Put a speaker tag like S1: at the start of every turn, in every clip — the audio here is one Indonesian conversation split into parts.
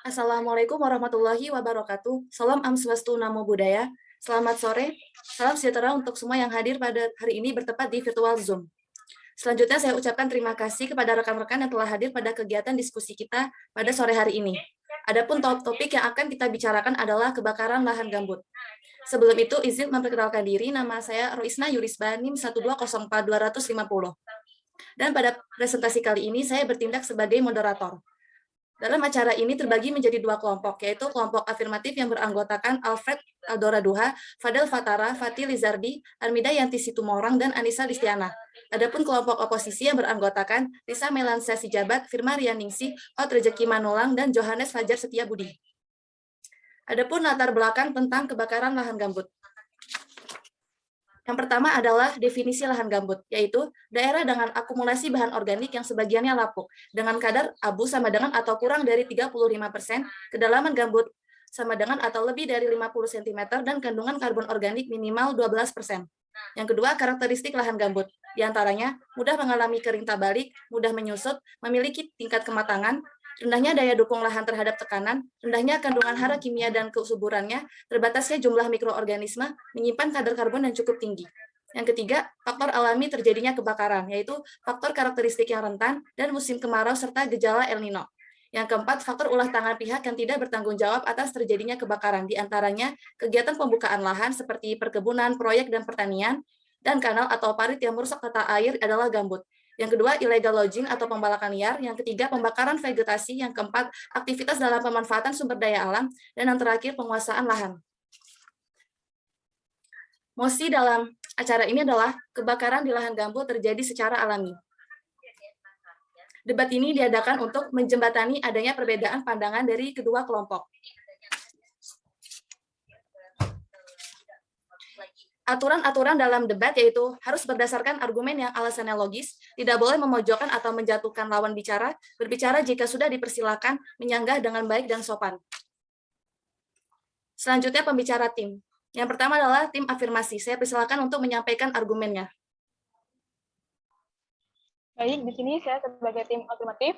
S1: Assalamualaikum warahmatullahi wabarakatuh. Salam Am Swastiastu Namo Buddhaya. Selamat sore, salam sejahtera untuk semua yang hadir pada hari ini bertepat di virtual Zoom. Selanjutnya saya ucapkan terima kasih kepada rekan-rekan yang telah hadir pada kegiatan diskusi kita pada sore hari ini. Adapun topik yang akan kita bicarakan adalah kebakaran lahan gambut. Sebelum itu, izin memperkenalkan diri, nama saya Roisna Yurisba, NIM 1204250. Dan pada presentasi kali ini, saya bertindak sebagai moderator. Dalam acara ini terbagi menjadi dua kelompok, yaitu kelompok afirmatif yang beranggotakan Alfred Aldora Duha, Fadel Fatara, Fatih Lizardi, Armida Yanti Situmorang, dan Anissa Listiana. Adapun kelompok oposisi yang beranggotakan Risa Melansia Sijabat, Firma Rianingsih, Ot Rejeki Manolang, dan Johannes Fajar Setiabudi. Adapun latar belakang tentang kebakaran lahan gambut. Yang pertama adalah definisi lahan gambut, yaitu daerah dengan akumulasi bahan organik yang sebagiannya lapuk, dengan kadar abu sama dengan atau kurang dari 35%, kedalaman gambut sama dengan atau lebih dari 50 cm, dan kandungan karbon organik minimal 12%. Yang kedua, karakteristik lahan gambut, diantaranya mudah mengalami kering tak balik, mudah menyusut, memiliki tingkat kematangan, rendahnya daya dukung lahan terhadap tekanan, rendahnya kandungan hara kimia dan kesuburannya, terbatasnya jumlah mikroorganisme, menyimpan kadar karbon yang cukup tinggi. Yang ketiga, faktor alami terjadinya kebakaran, yaitu faktor karakteristik yang rentan dan musim kemarau serta gejala El Nino. Yang keempat, faktor ulah tangan pihak yang tidak bertanggung jawab atas terjadinya kebakaran, diantaranya kegiatan pembukaan lahan seperti perkebunan, proyek, dan pertanian, dan kanal atau parit yang merusak tata air adalah gambut. Yang kedua, illegal logging atau pembalakan liar. Yang ketiga, pembakaran vegetasi. Yang keempat, aktivitas dalam pemanfaatan sumber daya alam. Dan yang terakhir, penguasaan lahan. Mosi dalam acara ini adalah kebakaran di lahan gambut terjadi secara alami. Debat ini diadakan untuk menjembatani adanya perbedaan pandangan dari kedua kelompok. Aturan-aturan dalam debat yaitu harus berdasarkan argumen yang alasannya logis, tidak boleh memojokkan atau menjatuhkan lawan bicara, berbicara jika sudah dipersilakan, menyanggah dengan baik dan sopan. Selanjutnya pembicara tim. Yang pertama adalah tim afirmasi. Saya persilakan untuk menyampaikan argumennya.
S2: Baik, di sini saya sebagai tim afirmatif.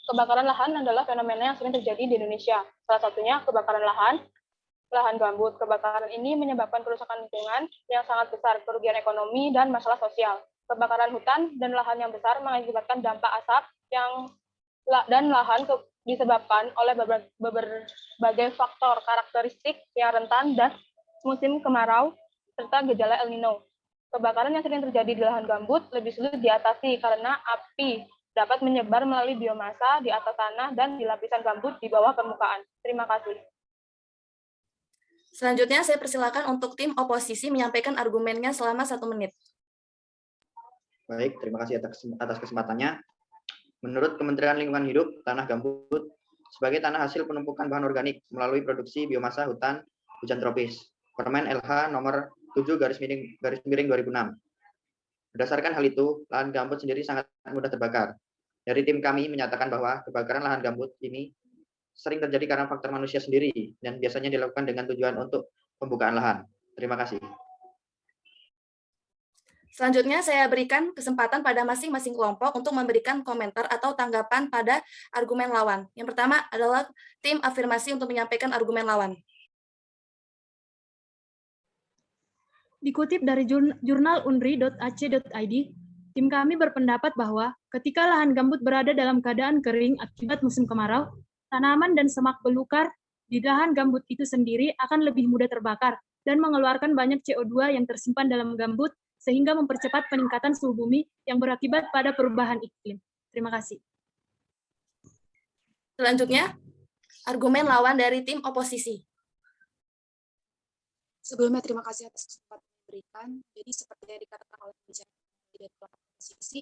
S2: Kebakaran lahan adalah fenomena yang sering terjadi di Indonesia. Salah satunya kebakaran lahan gambut. Kebakaran ini menyebabkan kerusakan lingkungan yang sangat besar, kerugian ekonomi, dan masalah sosial. Kebakaran hutan dan lahan yang besar mengakibatkan dampak asap dan lahan disebabkan oleh berbagai faktor karakteristik yang rentan dan musim kemarau serta gejala El Nino. Kebakaran yang sering terjadi di lahan gambut lebih sulit diatasi karena api dapat menyebar melalui biomasa di atas tanah dan di lapisan gambut di bawah permukaan. Terima kasih.
S1: Selanjutnya saya persilakan untuk tim oposisi menyampaikan argumennya selama 1 menit.
S3: Baik, terima kasih atas kesempatannya. Menurut Kementerian Lingkungan Hidup, tanah gambut sebagai tanah hasil penumpukan bahan organik melalui produksi biomasa hutan hujan tropis. Permen LH nomor 7/2006. Berdasarkan hal itu, lahan gambut sendiri sangat mudah terbakar. Dari tim kami menyatakan bahwa kebakaran lahan gambut ini sering terjadi karena faktor manusia sendiri dan biasanya dilakukan dengan tujuan untuk pembukaan lahan. Terima kasih.
S1: Selanjutnya saya berikan kesempatan pada masing-masing kelompok untuk memberikan komentar atau tanggapan pada argumen lawan. Yang pertama adalah tim afirmasi untuk menyampaikan argumen lawan.
S4: Dikutip dari jurnal unri.ac.id, tim kami berpendapat bahwa ketika lahan gambut berada dalam keadaan kering akibat musim kemarau, tanaman dan semak belukar di lahan gambut itu sendiri akan lebih mudah terbakar dan mengeluarkan banyak CO2 yang tersimpan dalam gambut sehingga mempercepat peningkatan suhu bumi yang berakibat pada perubahan iklim. Terima kasih.
S1: Selanjutnya, argumen lawan dari tim oposisi.
S5: Sebelumnya terima kasih atas kesempatan yang diberikan. Jadi seperti yang dikatakan oleh pembicara dari kelompok oposisi,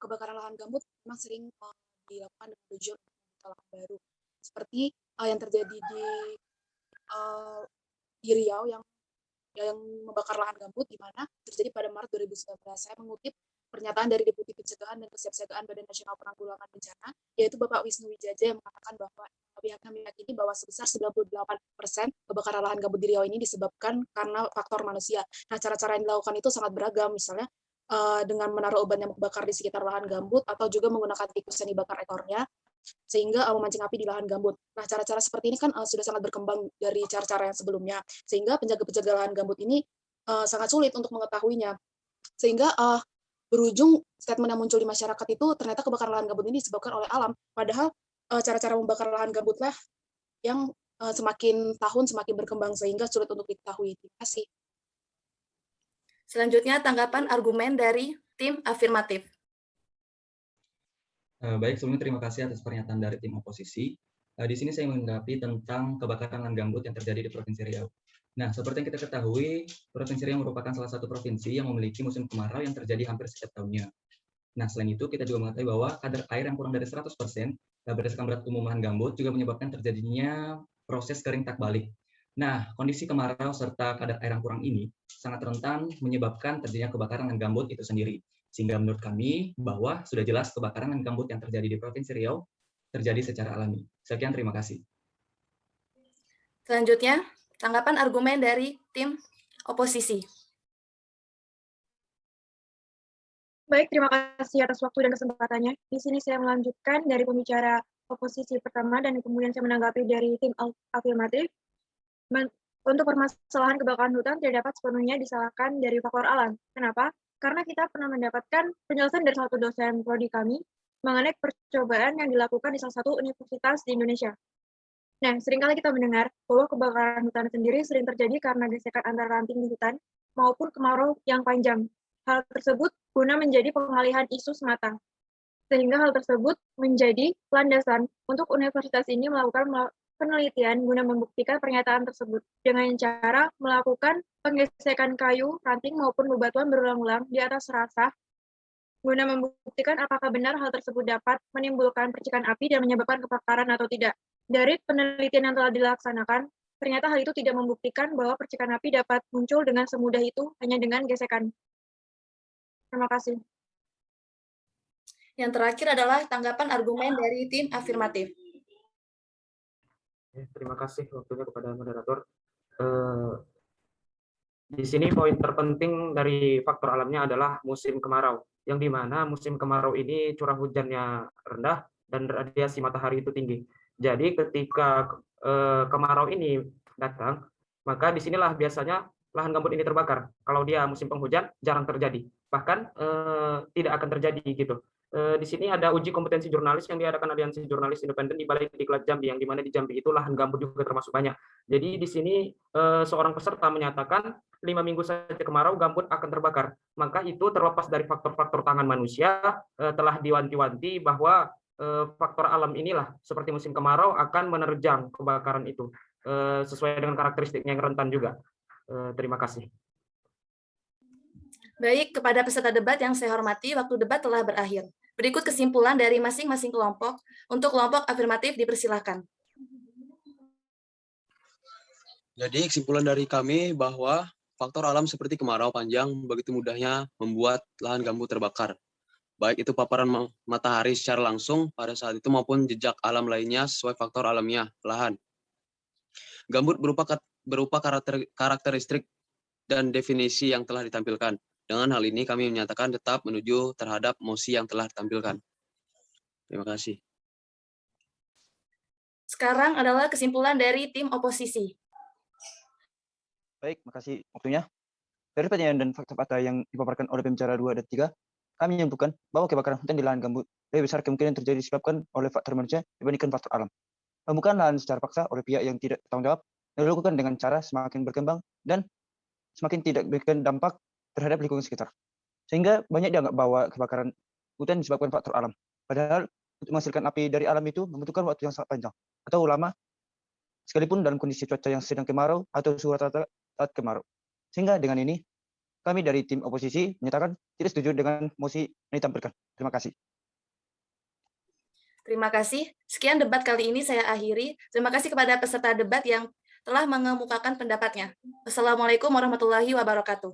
S5: kebakaran lahan gambut memang sering dilakukan dengan tujuan untuk membuka lahan baru. Seperti yang terjadi di Riau yang membakar lahan gambut, di mana terjadi pada Maret 2019. Saya mengutip pernyataan dari Deputi Pencegahan dan Kesiapsiagaan Badan Nasional Penanggulangan Bencana, yaitu Bapak Wisnu Wijaja, yang mengatakan bahwa pihaknya meyakini bahwa sebesar 98% kebakaran lahan gambut di Riau ini disebabkan karena faktor manusia. Nah, cara-cara yang dilakukan itu sangat beragam, misalnya dengan menaruh obat nyamuk bakar di sekitar lahan gambut, atau juga menggunakan tikus yang dibakar ekornya, sehingga memancing api di lahan gambut. Nah, cara-cara seperti ini kan sudah sangat berkembang dari cara-cara yang sebelumnya, sehingga penjaga-penjaga lahan gambut ini sangat sulit untuk mengetahuinya. Sehingga berujung statement yang muncul di masyarakat itu ternyata kebakaran lahan gambut ini disebabkan oleh alam. Padahal cara-cara membakar lahan gambutlah yang semakin tahun semakin berkembang sehingga sulit untuk diketahui. Terima kasih.
S1: Selanjutnya, tanggapan argumen dari tim afirmatif.
S6: Baik, sebelumnya terima kasih atas pernyataan dari tim oposisi. Di sini saya menanggapi tentang kebakaran lahan gambut yang terjadi di Provinsi Riau. Nah, seperti yang kita ketahui, Provinsi Riau merupakan salah satu provinsi yang memiliki musim kemarau yang terjadi hampir setiap tahunnya. Nah, selain itu, kita juga mengetahui bahwa kadar air yang kurang dari 100% berdasarkan berat umum lahan gambut juga menyebabkan terjadinya proses kering tak balik. Nah, kondisi kemarau serta kadar air yang kurang ini sangat rentan menyebabkan terjadinya kebakaran lahan gambut itu sendiri. Sehingga menurut kami bahwa sudah jelas kebakaran lahan gambut yang terjadi di Provinsi Riau terjadi secara alami. Sekian, terima kasih.
S1: Selanjutnya, tanggapan argumen dari tim oposisi.
S7: Baik, terima kasih atas waktu dan kesempatannya. Di sini saya melanjutkan dari pembicara oposisi pertama dan kemudian saya menanggapi dari tim afirmatif. Untuk permasalahan kebakaran hutan tidak dapat sepenuhnya disalahkan dari faktor alam. Kenapa? Karena kita pernah mendapatkan penjelasan dari satu dosen prodi kami mengenai percobaan yang dilakukan di salah satu universitas di Indonesia. Nah, seringkali kita mendengar bahwa kebakaran hutan sendiri sering terjadi karena gesekan antara ranting di hutan maupun kemarau yang panjang. Hal tersebut guna menjadi pengalihan isu semata. Sehingga hal tersebut menjadi landasan untuk universitas ini melakukan penelitian guna membuktikan pernyataan tersebut dengan cara melakukan penggesekan kayu, ranting maupun bebatuan berulang-ulang di atas rasah guna membuktikan apakah benar hal tersebut dapat menimbulkan percikan api dan menyebabkan kebakaran atau tidak. Dari penelitian yang telah dilaksanakan, ternyata hal itu tidak membuktikan bahwa percikan api dapat muncul dengan semudah itu hanya dengan gesekan. Terima kasih.
S1: Yang terakhir adalah tanggapan argumen dari tim afirmatif.
S8: Terima kasih waktunya kepada moderator. Di sini poin terpenting dari faktor alamnya adalah musim kemarau, yang dimana musim kemarau ini curah hujannya rendah dan radiasi matahari itu tinggi. Jadi ketika kemarau ini datang, maka disinilah biasanya lahan gambut ini terbakar. Kalau dia musim penghujan jarang terjadi, bahkan tidak akan terjadi gitu. Di sini ada uji kompetensi jurnalis yang diadakan Aliansi Jurnalis Independen di Balai Diklat Jambi, yang dimana di Jambi itu lahan gambut juga termasuk banyak. Jadi di sini seorang peserta menyatakan 5 minggu saja kemarau gambut akan terbakar. Maka itu terlepas dari faktor-faktor tangan manusia, telah diwanti-wanti bahwa faktor alam inilah seperti musim kemarau akan menerjang kebakaran itu sesuai dengan karakteristiknya yang rentan juga. Terima kasih.
S1: Baik, kepada peserta debat yang saya hormati, waktu debat telah berakhir. Berikut kesimpulan dari masing-masing kelompok. Untuk kelompok afirmatif dipersilahkan.
S9: Jadi kesimpulan dari kami bahwa faktor alam seperti kemarau panjang begitu mudahnya membuat lahan gambut terbakar. Baik itu paparan matahari secara langsung pada saat itu maupun jejak alam lainnya sesuai faktor alamnya lahan. Gambut berupa karakteristik dan definisi yang telah ditampilkan. Dengan hal ini kami menyatakan tetap menuju terhadap mosi yang telah ditampilkan. Terima kasih.
S1: Sekarang adalah kesimpulan dari tim oposisi.
S10: Baik, makasih waktunya. Dari pertanyaan dan fakta-fakta yang dipaparkan oleh pembicara 2 dan 3, kami menyimpulkan bahwa kebakaran hutan di lahan gambut lebih besar kemungkinan terjadi disebabkan oleh faktor manusia dibandingkan faktor alam. Pembukaan lahan secara paksa oleh pihak yang tidak bertanggung jawab dilakukan dengan cara semakin berkembang dan semakin tidak memberikan dampak terhadap lingkungan sekitar. Sehingga banyak dianggap bahwa kebakaran hutan disebabkan faktor alam. Padahal untuk menghasilkan api dari alam itu membutuhkan waktu yang sangat panjang atau lama, sekalipun dalam kondisi cuaca yang sedang kemarau atau suhu rata-rata saat kemarau. Sehingga dengan ini, kami dari tim oposisi menyatakan tidak setuju dengan mosi yang ditampilkan. Terima kasih.
S1: Terima kasih. Sekian debat kali ini saya akhiri. Terima kasih kepada peserta debat yang telah mengemukakan pendapatnya. Wassalamualaikum warahmatullahi wabarakatuh.